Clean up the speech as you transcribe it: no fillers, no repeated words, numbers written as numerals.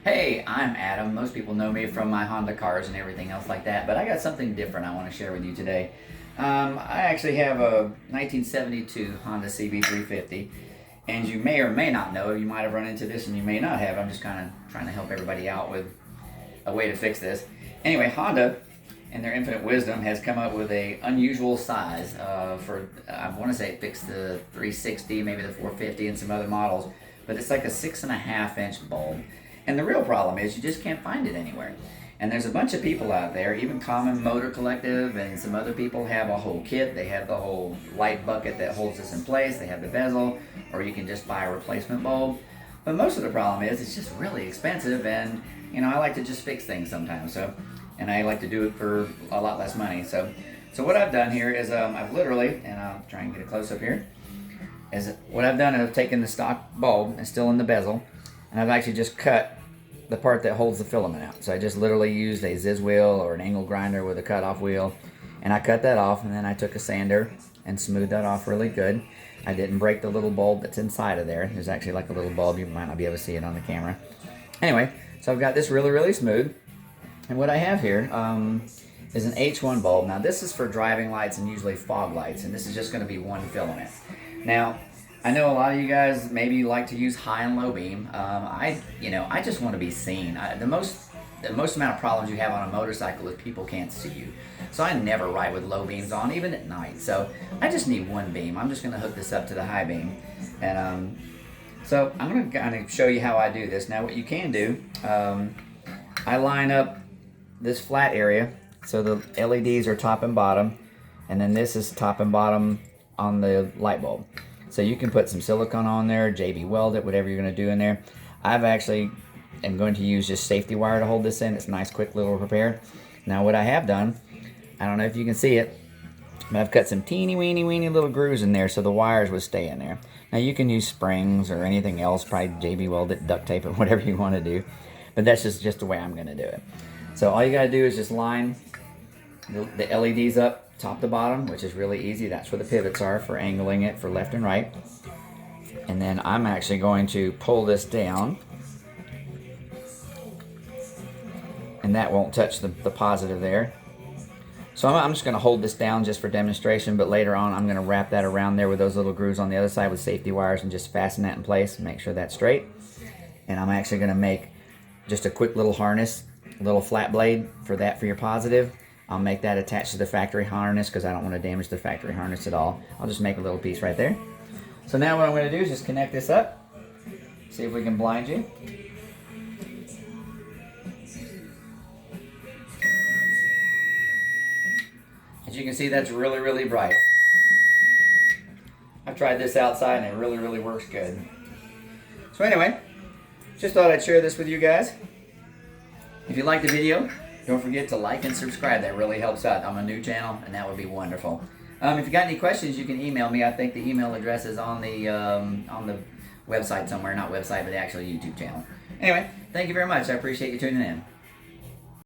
Hey, I'm Adam. Most people know me from my Honda cars and everything else like that, but I got something different I want to share with you today. I actually have a 1972 Honda CB350, and you may or may not know, you might have run into this and you may not have. I'm just kind of trying to help everybody out with a way to fix this. Anyway, Honda, in their infinite wisdom, has come up with a unusual size for, I want to say it fixed the 360, maybe the 450 and some other models, but it's like a 6.5-inch bulb. And the real problem is you just can't find it anywhere. And there's a bunch of people out there, even Common Motor Collective and some other people have a whole kit. They have the whole light bucket that holds this in place. They have the bezel, or you can just buy a replacement bulb. But most of the problem is it's just really expensive, and I like to just fix things sometimes. And I like to do it for a lot less money. So what I've done here is I've literally, and I'll try and get a close up here, is what I've done is I've taken the stock bulb and still in the bezel, and I've actually just cut the part that holds the filament out. So I just literally used a Ziz wheel or an angle grinder with a cutoff wheel, and I cut that off, and then I took a sander and smoothed that off really good. I didn't break the little bulb that's inside of there. There's actually like a little bulb. You might not be able to see it on the camera. Anyway, so I've got this really, really smooth. And what I have here is an H1 bulb. Now this is for driving lights and usually fog lights, and this is just going to be one filament. Now, I know a lot of you guys maybe like to use high and low beam. I just want to be seen. The most amount of problems you have on a motorcycle is people can't see you. So I never ride with low beams on, even at night. So I just need one beam. I'm just going to hook this up to the high beam. And so I'm going to kind of show you how I do this. Now what you can do, I line up this flat area so the LEDs are top and bottom, and then this is top and bottom on the light bulb. So you can put some silicone on there, JB weld it, whatever you're going to do in there. I've actually am going to use just safety wire to hold this in. It's a nice quick little repair. Now what I have done, I don't know if you can see it, but I've cut some teeny weeny little grooves in there so the wires would stay in there. Now you can use springs or anything else, probably JB weld it, duct tape it, whatever you want to do. But that's just the way I'm going to do it. So all you got to do is just line the LEDs up top to bottom, which is really easy. That's where the pivots are for angling it for left and right. And then I'm actually going to pull this down, and that won't touch the positive there. So I'm just going to hold this down just for demonstration, but later on I'm going to wrap that around there with those little grooves on the other side with safety wires and just fasten that in place and make sure that's straight. And I'm actually going to make just a quick little harness, a little flat blade for that for your positive. I'll make that attached to the factory harness because I don't want to damage the factory harness at all. I'll just make a little piece right there. So now what I'm going to do is just connect this up. See if we can blind you. As you can see, that's really, really bright. I've tried this outside and it really, really works good. So anyway, just thought I'd share this with you guys. If you liked the video, don't forget to like and subscribe. That really helps out. I'm a new channel, and that would be wonderful. If you got any questions, you can email me. I think the email address is on the website somewhere. Not website, but the actual YouTube channel. Anyway, thank you very much. I appreciate you tuning in.